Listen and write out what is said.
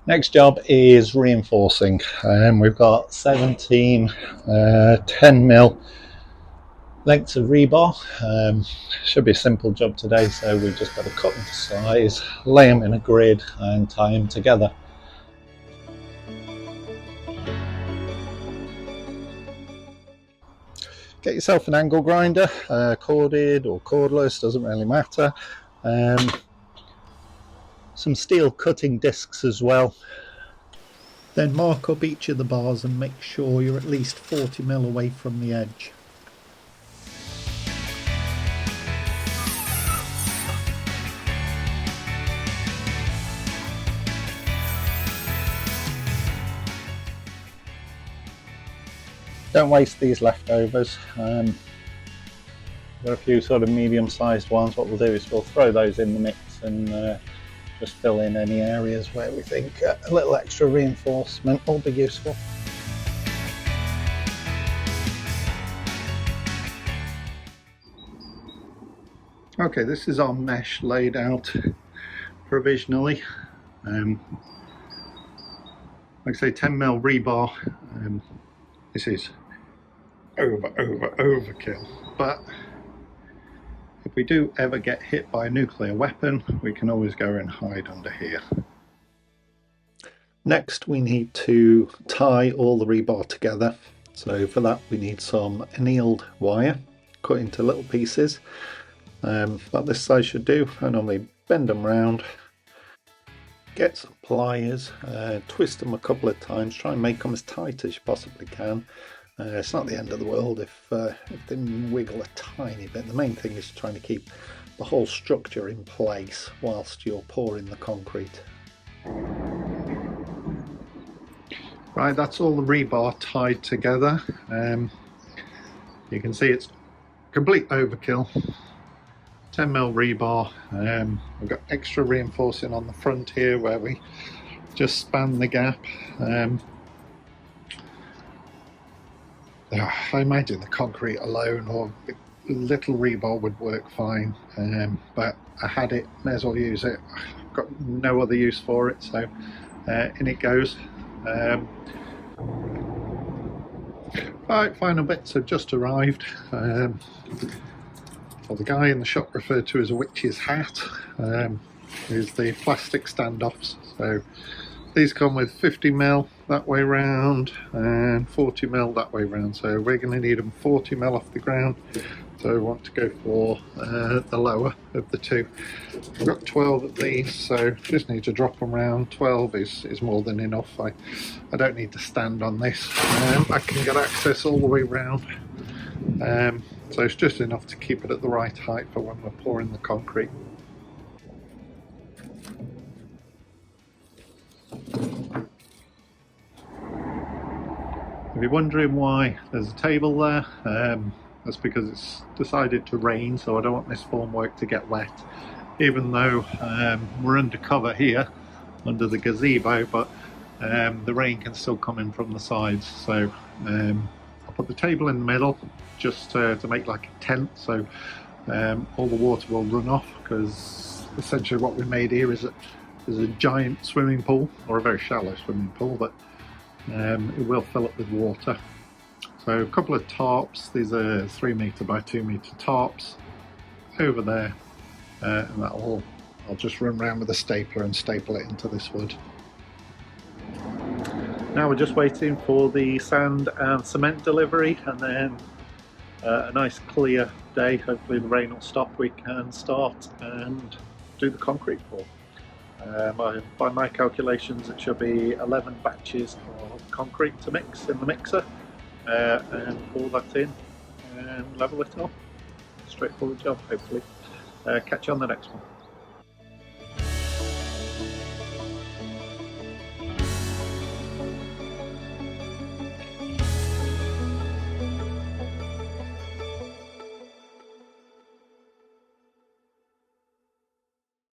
Next job is reinforcing. We've got 17 10mm lengths of rebar. Should be a simple job today, so we've just got to cut them to size, lay them in a grid and tie them together. Get yourself an angle grinder, corded or cordless, doesn't really matter. Some steel cutting discs as well. Then mark up each of the bars and make sure you're at least 40mm away from the edge. Don't waste these leftovers. There are a few sort of medium-sized ones. What we'll do is we'll throw those in the mix and just fill in any areas where we think a little extra reinforcement will be useful. Okay, this is our mesh laid out provisionally. Like I say, 10mm rebar. This is overkill, but if we do ever get hit by a nuclear weapon, we can always go and hide under here. Next, we need to tie all the rebar together. So for that, we need some annealed wire cut into little pieces. About this size should do. I normally bend them round, get some pliers, twist them a couple of times, try and make them as tight as you possibly can. It's not the end of the world if they wiggle a tiny bit. The main thing is trying to keep the whole structure in place whilst you're pouring the concrete. Right, that's all the rebar tied together. You can see it's complete overkill. 10mm rebar. We've got extra reinforcing on the front here where we just span the gap. I imagine the concrete alone or little rebar would work fine, but I had it, may as well use it. I've got no other use for it, so in it goes. Right, final bits have just arrived. Well, the guy in the shop referred to as a witch's hat is the plastic standoffs. So these come with 50mm that way round and 40mm that way round. So we're going to need them 40mm off the ground. So we want to go for the lower of the two. I've got 12 of these, so just need to drop them around. 12 is more than enough. I don't need to stand on this. I can get access all the way round. So it's just enough to keep it at the right height for when we're pouring the concrete. If you're wondering why there's a table there, that's because it's decided to rain, so I don't want this formwork to get wet, even though we're under cover here under the gazebo, but the rain can still come in from the sides. So I'll put the table in the middle just to make like a tent, so all the water will run off, because essentially what we made here is a giant swimming pool, or a very shallow swimming pool, but it will fill up with water. So a couple of tarps, these are 3m by 2m tarps over there, and I'll just run around with a stapler and staple it into this wood. Now we're just waiting for the sand and cement delivery, and then a nice clear day, hopefully the rain will stop, we can start and do the concrete pour. By my calculations it should be 11 batches of concrete to mix in the mixer, and pour that in and level it off. Straightforward job, hopefully. Catch you on the next one.